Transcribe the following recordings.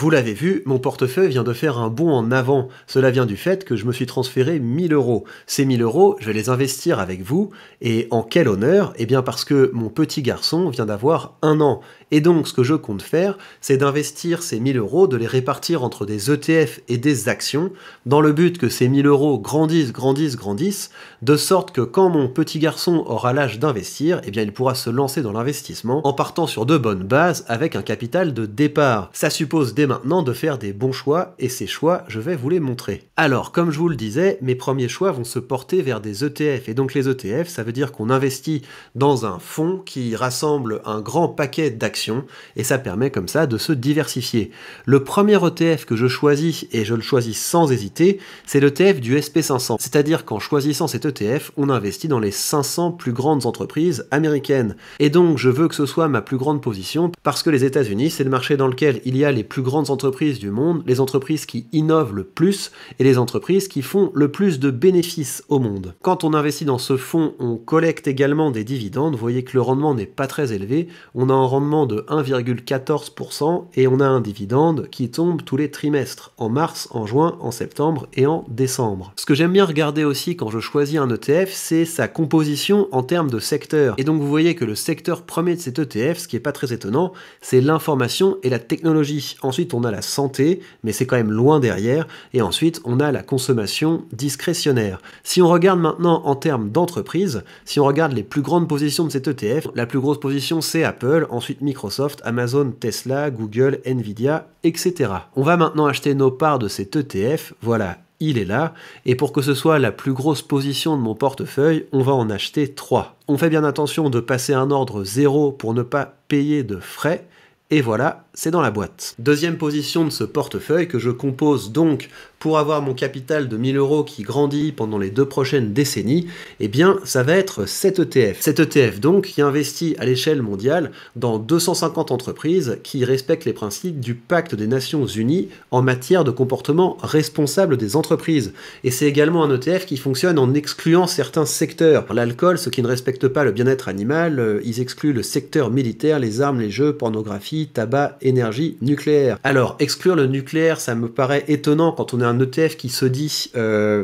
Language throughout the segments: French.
Vous l'avez vu, mon portefeuille vient de faire un bond en avant. Cela vient du fait que je me suis transféré 1000 euros. Ces 1000 euros, je vais les investir avec vous. Et en quel honneur? Eh bien parce que mon petit garçon vient d'avoir 1 an. Et donc ce que je compte faire, c'est d'investir ces 1000 euros, de les répartir entre des ETF et des actions, dans le but que ces 1000 euros grandissent, de sorte que quand mon petit garçon aura l'âge d'investir, eh bien il pourra se lancer dans l'investissement en partant sur de bonnes bases avec un capital de départ. Ça suppose dès maintenant de faire des bons choix, et ces choix, je vais vous les montrer. Alors, comme je vous le disais, mes premiers choix vont se porter vers des ETF, et donc les ETF, ça veut dire qu'on investit dans un fonds qui rassemble un grand paquet d'actions, et ça permet comme ça de se diversifier. Le premier ETF que je choisis, et je le choisis sans hésiter, c'est l'ETF du SP500, c'est-à-dire qu'en choisissant cet ETF, on investit dans les 500 plus grandes entreprises américaines. Et donc, je veux que ce soit ma plus grande position, parce que les États-Unis, c'est le marché dans lequel il y a les plus grandes entreprises du monde, les entreprises qui innovent le plus et les entreprises qui font le plus de bénéfices au monde. Quand on investit dans ce fonds, on collecte également des dividendes. Vous voyez que le rendement n'est pas très élevé. On a un rendement de 1,14% et on a un dividende qui tombe tous les trimestres, en mars, en juin, en septembre et en décembre. Ce que j'aime bien regarder aussi quand je choisis un ETF, c'est sa composition en termes de secteur. Et donc vous voyez que le secteur premier de cet ETF, ce qui n'est pas très étonnant, c'est l'information et la technologie. Ensuite, on a la santé, mais c'est quand même loin derrière. Et ensuite, on a la consommation discrétionnaire. Si on regarde maintenant en termes d'entreprise, si on regarde les plus grandes positions de cet ETF, la plus grosse position, c'est Apple, ensuite Microsoft, Amazon, Tesla, Google, Nvidia, etc. On va maintenant acheter nos parts de cet ETF. Voilà, il est là. Et pour que ce soit la plus grosse position de mon portefeuille, on va en acheter 3. On fait bien attention de passer un ordre 0 pour ne pas payer de frais. Et voilà, c'est dans la boîte. Deuxième position de ce portefeuille que je compose donc pour avoir mon capital de 1000 euros qui grandit pendant les 2 prochaines décennies, eh bien ça va être cet ETF. Cet ETF donc qui investit à l'échelle mondiale dans 250 entreprises qui respectent les principes du Pacte des Nations Unies en matière de comportement responsable des entreprises. Et c'est également un ETF qui fonctionne en excluant certains secteurs. L'alcool, ceux qui ne respectent pas le bien-être animal, ils excluent le secteur militaire, les armes, les jeux, pornographie, tabac, énergie, nucléaire. Alors, exclure le nucléaire, ça me paraît étonnant quand on est un ETF qui se dit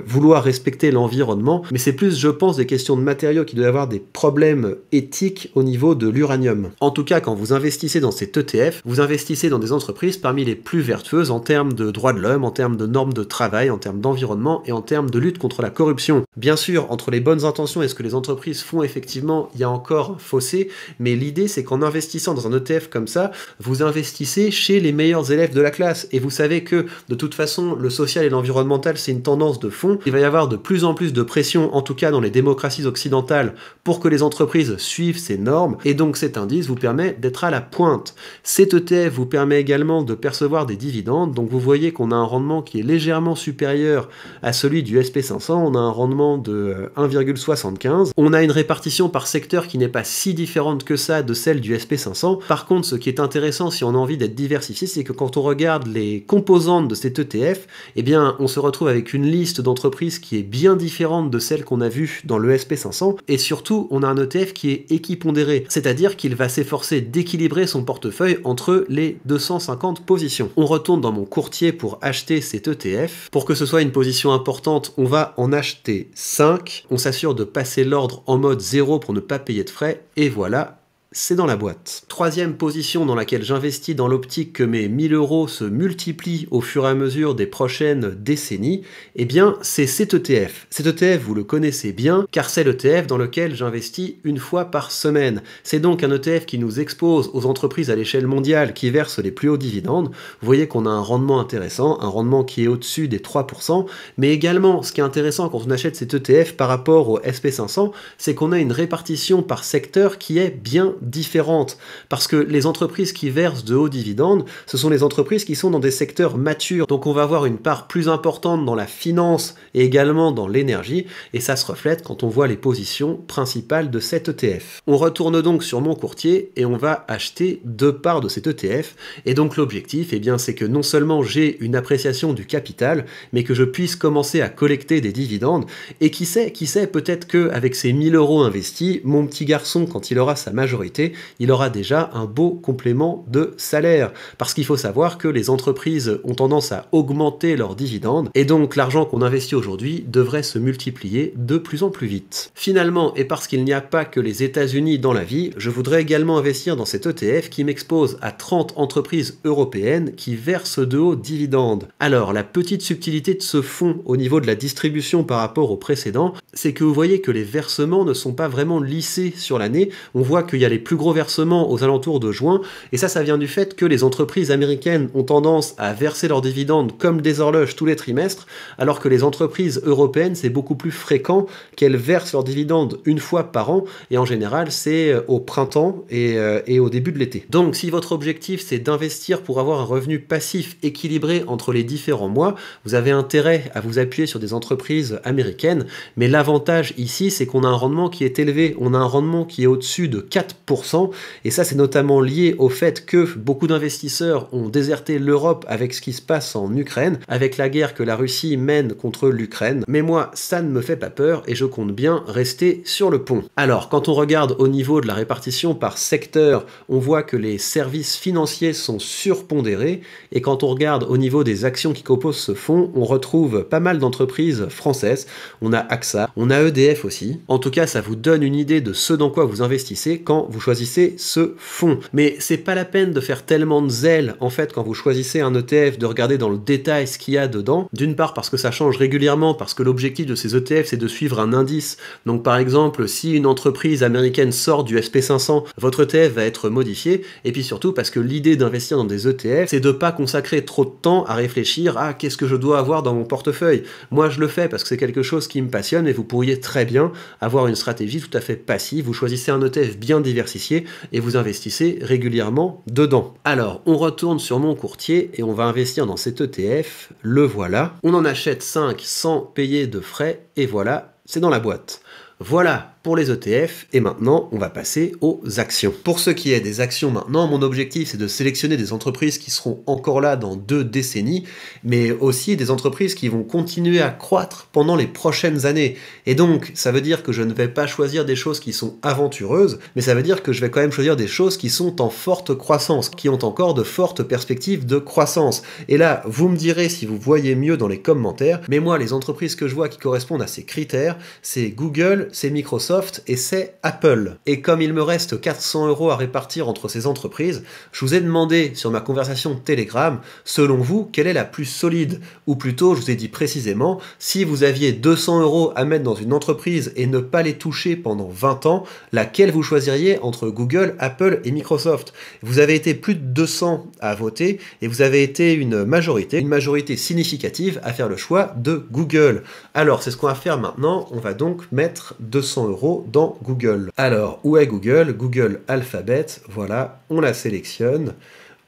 vouloir respecter l'environnement, mais c'est plus, je pense, des questions de matériaux qui doivent avoir des problèmes éthiques au niveau de l'uranium. En tout cas, quand vous investissez dans cet ETF, vous investissez dans des entreprises parmi les plus vertueuses en termes de droits de l'homme, en termes de normes de travail, en termes d'environnement et en termes de lutte contre la corruption. Bien sûr, entre les bonnes intentions et ce que les entreprises font effectivement, il y a encore un fossé, mais l'idée c'est qu'en investissant dans un ETF comme ça, vous investissez chez les meilleurs élèves de la classe, et vous savez que de toute façon le social et l'environnemental c'est une tendance de fond. Il va y avoir de plus en plus de pression, en tout cas dans les démocraties occidentales, pour que les entreprises suivent ces normes, et donc cet indice vous permet d'être à la pointe. Cet ETF vous permet également de percevoir des dividendes, donc vous voyez qu'on a un rendement qui est légèrement supérieur à celui du SP500, on a un rendement de 1,75. On a une répartition par secteur qui n'est pas si différente que ça de celle du SP500. Par contre, ce qui est intéressant si on a envie d'être diversifié, c'est que quand on regarde les composantes de cet ETF, eh bien, on se retrouve avec une liste d'entreprises qui est bien différente de celle qu'on a vue dans le SP500, et surtout, on a un ETF qui est équipondéré, c'est-à-dire qu'il va s'efforcer d'équilibrer son portefeuille entre les 250 positions. On retourne dans mon courtier pour acheter cet ETF. Pour que ce soit une position importante, on va en acheter 5. On s'assure de passer l'ordre en mode 0 pour ne pas payer de frais, et voilà, c'est dans la boîte. Troisième position dans laquelle j'investis dans l'optique que mes 1000 euros se multiplient au fur et à mesure des prochaines décennies, eh bien c'est cet ETF. Cet ETF, vous le connaissez bien, car c'est l'ETF dans lequel j'investis une fois par semaine. C'est donc un ETF qui nous expose aux entreprises à l'échelle mondiale qui versent les plus hauts dividendes. Vous voyez qu'on a un rendement intéressant, un rendement qui est au-dessus des 3%, mais également, ce qui est intéressant quand on achète cet ETF par rapport au SP500, c'est qu'on a une répartition par secteur qui est bien différentes, parce que les entreprises qui versent de hauts dividendes, ce sont les entreprises qui sont dans des secteurs matures, donc on va avoir une part plus importante dans la finance et également dans l'énergie, et ça se reflète quand on voit les positions principales de cet ETF. On retourne donc sur mon courtier et on va acheter 2 parts de cet ETF, et donc l'objectif, eh bien, c'est que non seulement j'ai une appréciation du capital, mais que je puisse commencer à collecter des dividendes, et qui sait, peut-être qu'avec ces 1000 euros investis, mon petit garçon, quand il aura sa majorité, majorité, il aura déjà un beau complément de salaire. Parce qu'il faut savoir que les entreprises ont tendance à augmenter leurs dividendes, et donc l'argent qu'on investit aujourd'hui devrait se multiplier de plus en plus vite. Finalement, et parce qu'il n'y a pas que les États-Unis dans la vie, je voudrais également investir dans cet ETF qui m'expose à 30 entreprises européennes qui versent de hauts dividendes. Alors, la petite subtilité de ce fonds au niveau de la distribution par rapport au précédent, c'est que vous voyez que les versements ne sont pas vraiment lissés sur l'année. On voit qu'il y a les plus gros versements aux alentours de juin, et ça vient du fait que les entreprises américaines ont tendance à verser leurs dividendes comme des horloges tous les trimestres, alors que les entreprises européennes, c'est beaucoup plus fréquent qu'elles versent leurs dividendes une fois par an, et en général, c'est au printemps et au début de l'été. Donc, si votre objectif, c'est d'investir pour avoir un revenu passif équilibré entre les différents mois, vous avez intérêt à vous appuyer sur des entreprises américaines, mais l'avantage ici, c'est qu'on a un rendement qui est élevé, on a un rendement qui est au-dessus de 4%, et ça, c'est notamment lié au fait que beaucoup d'investisseurs ont déserté l'Europe avec ce qui se passe en Ukraine, avec la guerre que la Russie mène contre l'Ukraine. Mais moi, ça ne me fait pas peur et je compte bien rester sur le pont. Alors, quand on regarde au niveau de la répartition par secteur, on voit que les services financiers sont surpondérés, et quand on regarde au niveau des actions qui composent ce fonds, on retrouve pas mal d'entreprises françaises. On a AXA, on a EDF aussi. En tout cas, ça vous donne une idée de ce dans quoi vous investissez quand vous choisissez ce fonds. Mais c'est pas la peine de faire tellement de zèle, en fait, quand vous choisissez un ETF, de regarder dans le détail ce qu'il y a dedans. D'une part, parce que ça change régulièrement, parce que l'objectif de ces ETF, c'est de suivre un indice. Donc, par exemple, si une entreprise américaine sort du SP500, votre ETF va être modifié. Et puis surtout, parce que l'idée d'investir dans des ETF, c'est de pas consacrer trop de temps à réfléchir à qu'est-ce que je dois avoir dans mon portefeuille. Moi, je le fais parce que c'est quelque chose qui me passionne, et vous pourriez très bien avoir une stratégie tout à fait passive. Vous choisissez un ETF bien diversifié et vous investissez régulièrement dedans. Alors, on retourne sur mon courtier et on va investir dans cet ETF. Le voilà. On en achète 5 sans payer de frais, et voilà, c'est dans la boîte. Voilà pour les ETF, et maintenant on va passer aux actions. Pour ce qui est des actions maintenant, mon objectif c'est de sélectionner des entreprises qui seront encore là dans 2 décennies, mais aussi des entreprises qui vont continuer à croître pendant les prochaines années. Et donc ça veut dire que je ne vais pas choisir des choses qui sont aventureuses, mais ça veut dire que je vais quand même choisir des choses qui sont en forte croissance, qui ont encore de fortes perspectives de croissance. Et là, vous me direz si vous voyez mieux dans les commentaires, mais moi les entreprises que je vois qui correspondent à ces critères, c'est Google, c'est Microsoft, et c'est Apple. Et comme il me reste 400 € à répartir entre ces entreprises, je vous ai demandé sur ma conversation Telegram, selon vous, quelle est la plus solide? Ou plutôt, je vous ai dit précisément, si vous aviez 200 € à mettre dans une entreprise et ne pas les toucher pendant 20 ans, laquelle vous choisiriez entre Google, Apple et Microsoft? Vous avez été plus de 200 à voter, et vous avez été une majorité significative à faire le choix de Google. Alors, c'est ce qu'on va faire maintenant, on va donc mettre 200 € dans Google. Alors, où est Google? Google Alphabet, voilà, on la sélectionne,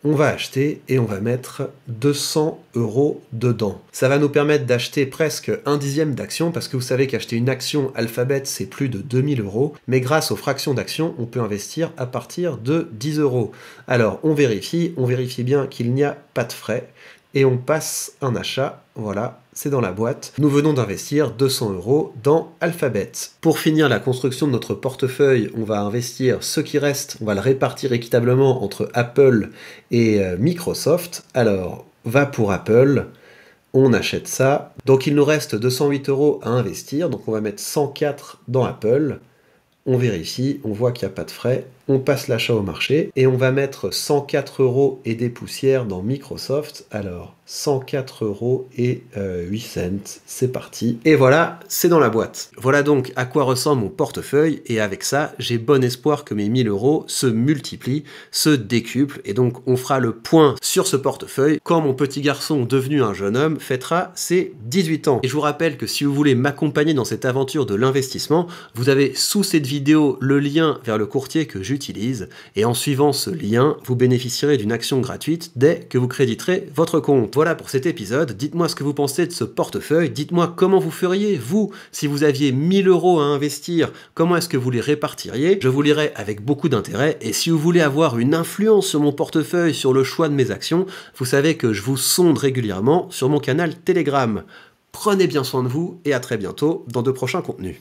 on va acheter et on va mettre 200 € dedans. Ça va nous permettre d'acheter presque 1/10 d'action, parce que vous savez qu'acheter une action Alphabet, c'est plus de 2000 €, mais grâce aux fractions d'action, on peut investir à partir de 10 €. Alors, on vérifie bien qu'il n'y a pas de frais, et on passe un achat, voilà, c'est dans la boîte. Nous venons d'investir 200 € dans Alphabet. Pour finir la construction de notre portefeuille, on va investir ce qui reste, on va le répartir équitablement entre Apple et Microsoft. Alors, va pour Apple, on achète ça. Donc il nous reste 208 € à investir, donc on va mettre 104 dans Apple. On vérifie, on voit qu'il n'y a pas de frais, on passe l'achat au marché, et on va mettre 104 € et des poussières dans Microsoft. Alors, 104 € et 8 cents, c'est parti. Et voilà, c'est dans la boîte. Voilà donc à quoi ressemble mon portefeuille, et avec ça, j'ai bon espoir que mes 1000 € se multiplient, se décuplent, et donc on fera le point sur ce portefeuille quand mon petit garçon devenu un jeune homme fêtera ses 18 ans. Et je vous rappelle que si vous voulez m'accompagner dans cette aventure de l'investissement, vous avez sous cette vidéo le lien vers le courtier que j'utilise, et en suivant ce lien, vous bénéficierez d'une action gratuite dès que vous créditerez votre compte. Voilà pour cet épisode, dites-moi ce que vous pensez de ce portefeuille, dites-moi comment vous feriez, vous, si vous aviez 1000 € à investir, comment est-ce que vous les répartiriez? Je vous lirai avec beaucoup d'intérêt, et si vous voulez avoir une influence sur mon portefeuille, sur le choix de mes actions, vous savez que je vous sonde régulièrement sur mon canal Telegram. Prenez bien soin de vous, et à très bientôt dans de prochains contenus.